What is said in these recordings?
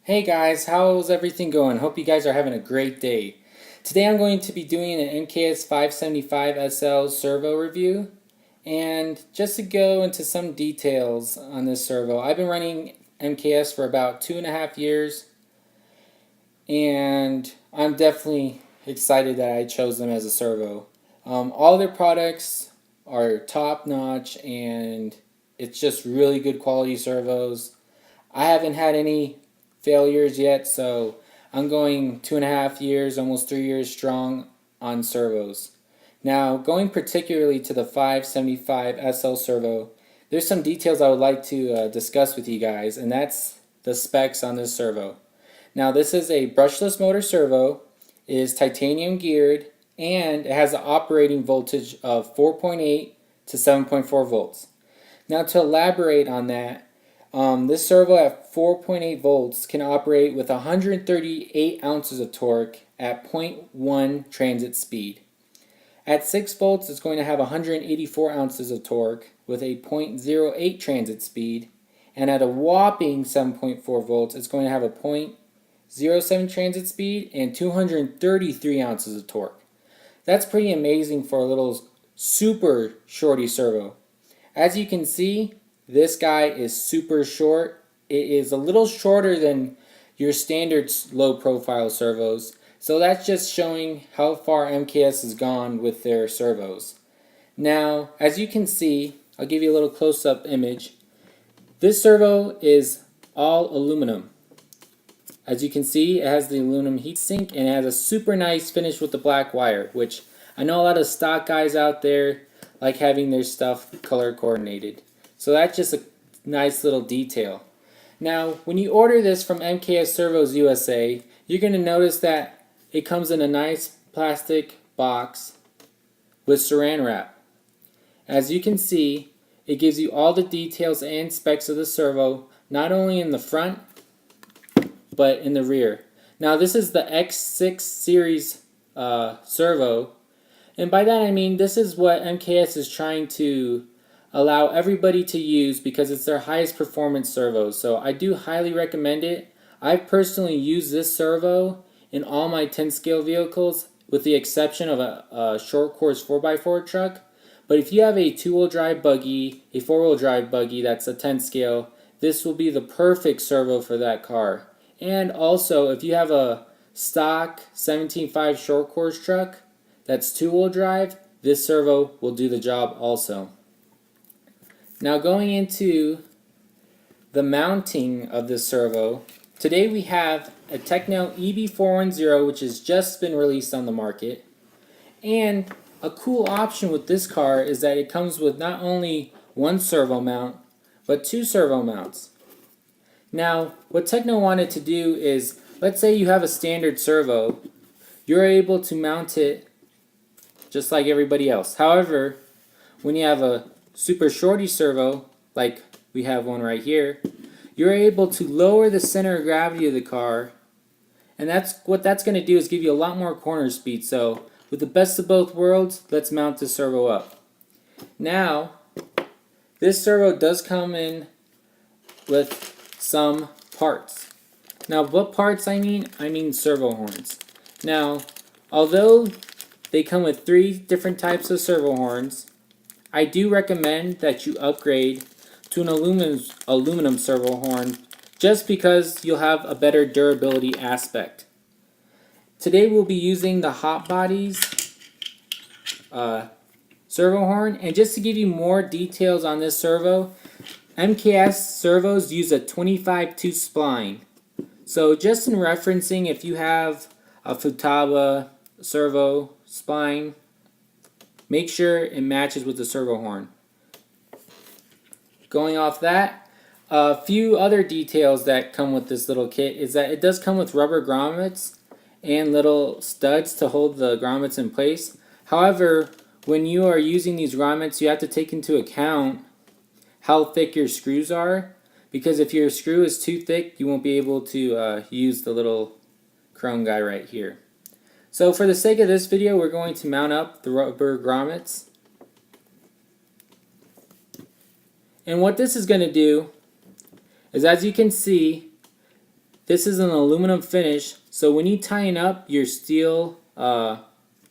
Hey guys, how's everything going? Hope you guys are having a great day. Today I'm going to be doing an MKS 575 SL servo review. And just to go into some details on this servo, I've been running MKS for about 2.5 years, and I'm definitely excited that I chose them as a servo. All their products are top notch, and it's just really good quality servos. I haven't had any failures yet, so I'm going 2.5 years, almost 3 years strong on servos. Now, going particularly to the 575 SL servo, there's some details I would like to discuss with you guys, and that's the specs on this servo. Now, this is a brushless motor servo, it is titanium geared, and it has an operating voltage of 4.8 to 7.4 volts. Now, to elaborate on that, this servo at 4.8 volts can operate with 138 ounces of torque at 0.1 transit speed. At 6 volts, it's going to have 184 ounces of torque with a 0.08 transit speed. And at a whopping 7.4 volts, it's going to have a 0.07 transit speed and 233 ounces of torque. That's pretty amazing for a little super shorty servo. As you can see, this guy is super short. It is a little shorter than your standard low profile servos. So that's just showing how far MKS has gone with their servos. Now, as you can see, I'll give you a little close-up image. This servo is all aluminum. As you can see, it has the aluminum heatsink and it has a super nice finish with the black wire, which I know a lot of stock guys out there like having their stuff color coordinated. So that's just a nice little detail. Now, when you order this from MKS Servos USA, you're going to notice that it comes in a nice plastic box with saran wrap. As you can see, it gives you all the details and specs of the servo, not only in the front, but in the rear. Now, this is the X6 series servo, and by that I mean this is what MKS is trying to allow everybody to use because it's their highest performance servo. So I do highly recommend it. I've personally used this servo in all my 10 scale vehicles with the exception of a short course 4x4 truck. But if you have a 2-wheel drive buggy, a 4-wheel drive buggy that's a 10 scale, this will be the perfect servo for that car. And also if you have a stock 17.5 short course truck that's 2-wheel drive, this servo will do the job also. Now going into the mounting of this servo, today we have a Techno EB410 which has just been released on the market. And a cool option with this car is that it comes with not only one servo mount, but 2 servo mounts. Now what Techno wanted to do is, let's say you have a standard servo, you're able to mount it just like everybody else. However, when you have a super shorty servo, like we have one right here, you're able to lower the center of gravity of the car, and that's what that's going to do is give you a lot more corner speed. So with the best of both worlds, let's mount this servo up. Now, this servo does come in with some parts. Now what parts I mean? I mean servo horns. Now, although they come with 3 different types of servo horns, I do recommend that you upgrade to an aluminum servo horn just because you'll have a better durability aspect. Today we'll be using the Hot Bodies servo horn, and just to give you more details on this servo, MKS servos use a 25 tooth spline. So just in referencing, if you have a Futaba servo spline, make sure it matches with the servo horn. Going off that, a few other details that come with this little kit is that it does come with rubber grommets and little studs to hold the grommets in place. However, when you are using these grommets, you have to take into account how thick your screws are, because if your screw is too thick, you won't be able to use the little chrome guy right here. So for the sake of this video, we're going to mount up the rubber grommets. And what this is going to do is, as you can see, this is an aluminum finish, so when you tighten up your steel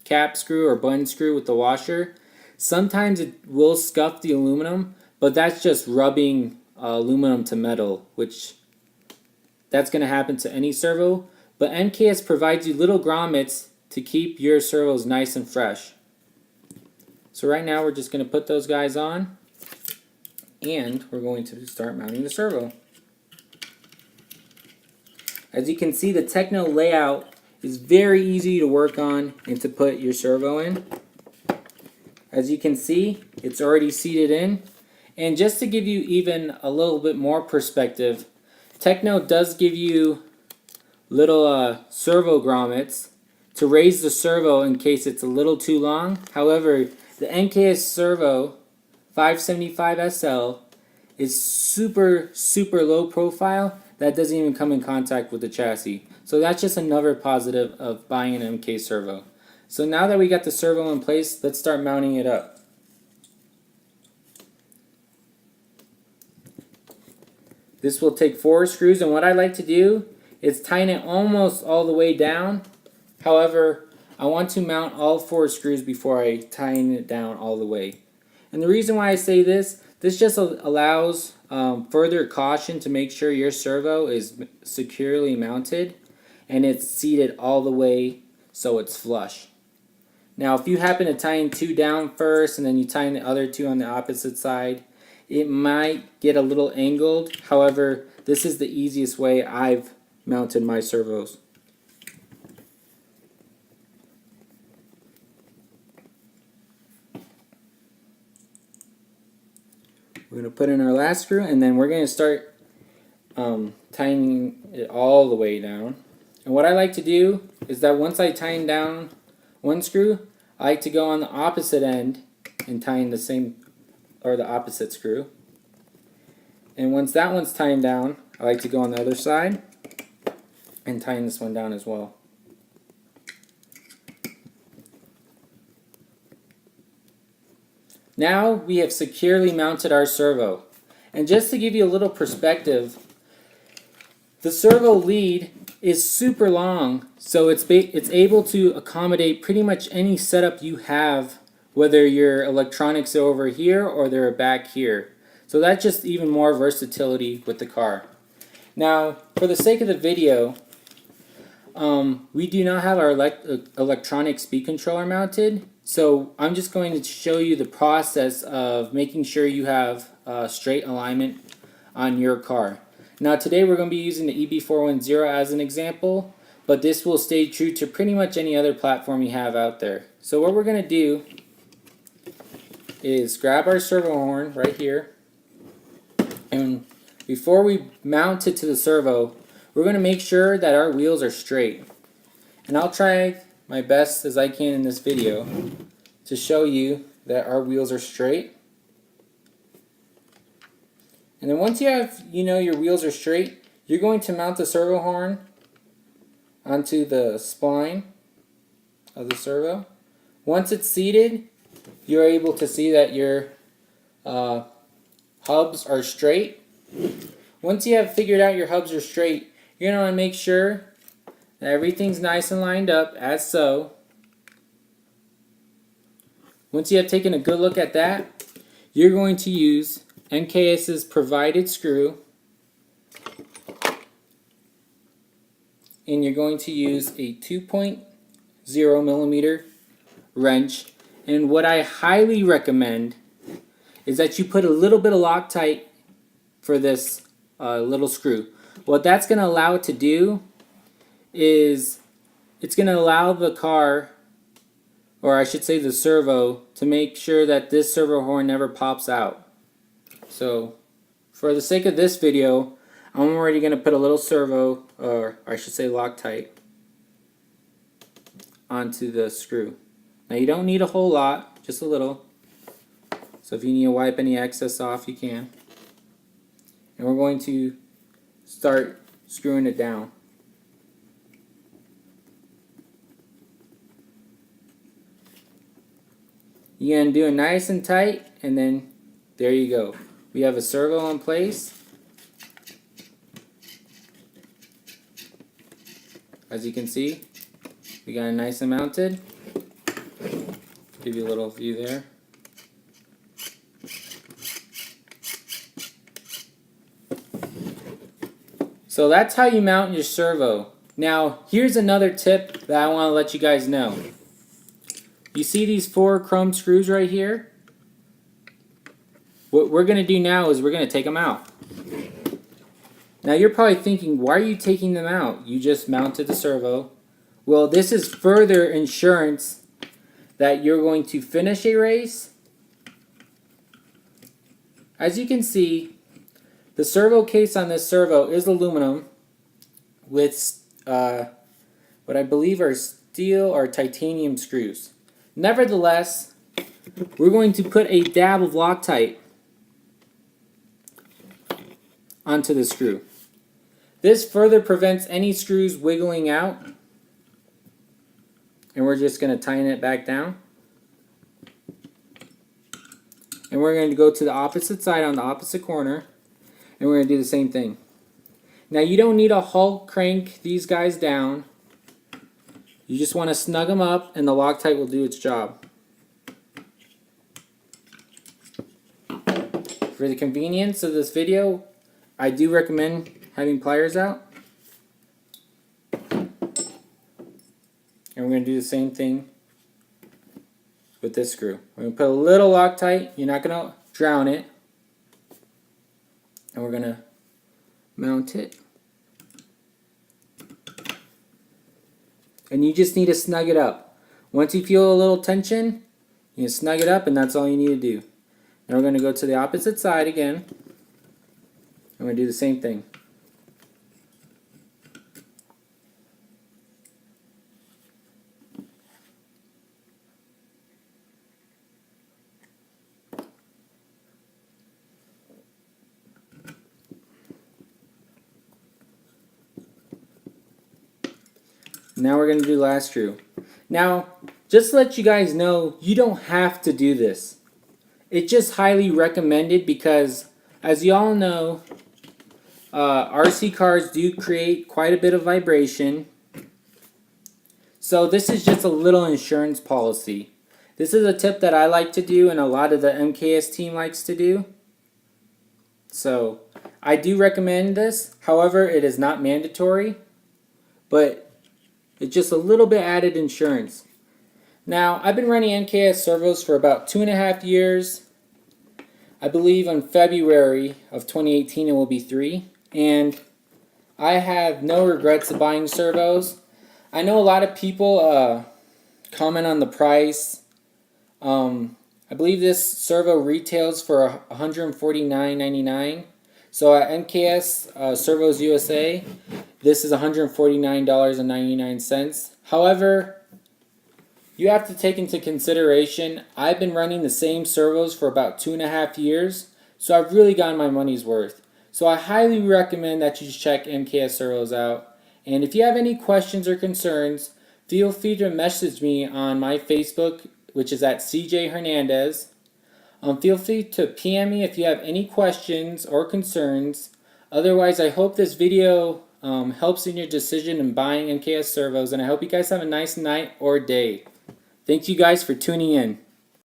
cap screw or button screw with the washer, sometimes it will scuff the aluminum, but that's just rubbing aluminum to metal, which that's going to happen to any servo. But MKS provides you little grommets to keep your servos nice and fresh. So right now we're just going to put those guys on, and we're going to start mounting the servo. As you can see, the Techno layout is very easy to work on and to put your servo in. As you can see, it's already seated in. And just to give you even a little bit more perspective, Techno does give you little servo grommets to raise the servo in case it's a little too long. However, the MKS servo 575 SL is super low profile that doesn't even come in contact with the chassis. So that's just another positive of buying an MK servo. So now that we got the servo in place, let's start mounting it up. This will take 4 screws, and what I like to do is tighten it almost all the way down. However, I want to mount all 4 screws before I tighten it down all the way. And the reason why I say this just allows further caution to make sure your servo is securely mounted and it's seated all the way so it's flush. Now, if you happen to tighten 2 down first and then you tighten the other 2 on the opposite side, it might get a little angled. However, this is the easiest way I've mounted my servos. We're going to put in our last screw, and then we're going to start tightening it all the way down. And what I like to do is that once I tighten down one screw, I like to go on the opposite end and tighten the same, or the opposite screw. And once that one's tightened down, I like to go on the other side and tighten this one down as well. Now we have securely mounted our servo. And just to give you a little perspective, the servo lead is super long, so it's able to accommodate pretty much any setup you have, whether your electronics are over here or they're back here. So that's just even more versatility with the car. Now, for the sake of the video, we do not have our electronic speed controller mounted, so I'm just going to show you the process of making sure you have straight alignment on your car. Now today we're going to be using the EB410 as an example, but this will stay true to pretty much any other platform you have out there. So what we're going to do is grab our servo horn right here, and before we mount it to the servo, we're going to make sure that our wheels are straight. And I'll try my best as I can in this video to show you that our wheels are straight. And then once you have, your wheels are straight, you're going to mount the servo horn onto the spline of the servo. Once it's seated, you're able to see that your hubs are straight. Once you have figured out your hubs are straight, you're going to want to make sure that everything's nice and lined up as so. Once you have taken a good look at that, you're going to use MKS's provided screw, and you're going to use a 2.0 millimeter wrench. And what I highly recommend is that you put a little bit of Loctite for this little screw. What that's going to allow it to do is it's going to allow the car, or I should say the servo, to make sure that this servo horn never pops out. So for the sake of this video, I'm already going to put a little servo, or I should say Loctite, onto the screw. Now you don't need a whole lot, just a little. So if you need to wipe any excess off, you can. And we're going to start screwing it down. You're going to do it nice and tight, and then there you go. We have a servo in place. As you can see, we got it nice and mounted. Give you a little view there. So that's how you mount your servo. Now, here's another tip that I want to let you guys know. You see these 4 chrome screws right here? What we're going to do now is we're going to take them out. Now you're probably thinking, why are you taking them out? You just mounted the servo. Well, this is further insurance that you're going to finish a race. As you can see, the servo case on this servo is aluminum with what I believe are steel or titanium screws. Nevertheless, we're going to put a dab of Loctite onto the screw. This further prevents any screws wiggling out, and we're just going to tighten it back down. And we're going to go to the opposite side on the opposite corner, and we're going to do the same thing. Now you don't need a Hulk crank these guys down. You just want to snug them up and the Loctite will do its job. For the convenience of this video, I do recommend having pliers out. And we're going to do the same thing with this screw. We're going to put a little Loctite. You're not going to drown it. And we're going to mount it. And you just need to snug it up. Once you feel a little tension, you can snug it up and that's all you need to do. Now we're going to go to the opposite side again. I'm going to do the same thing. Now we're going to do the last screw. Now, just to let you guys know, you don't have to do this. It's just highly recommended because, as you all know, RC cars do create quite a bit of vibration. So this is just a little insurance policy. This is a tip that I like to do and a lot of the MKS team likes to do. So I do recommend this. However, it is not mandatory, but it's just a little bit added insurance. Now, I've been running MKS servos for about 2.5 years. I believe in February of 2018 it will be 3. And I have no regrets of buying servos. I know a lot of people comment on the price. I believe this servo retails for $149.99. So at MKS Servos USA, this is $149.99. However, you have to take into consideration, I've been running the same servos for about 2.5 years, so I've really gotten my money's worth. So I highly recommend that you check MKS servos out. And if you have any questions or concerns, feel free to message me on my Facebook, which is at CJ Hernandez. Feel free to PM me if you have any questions or concerns. Otherwise, I hope this video helps in your decision in buying MKS servos, and I hope you guys have a nice night or day. Thank you guys for tuning in.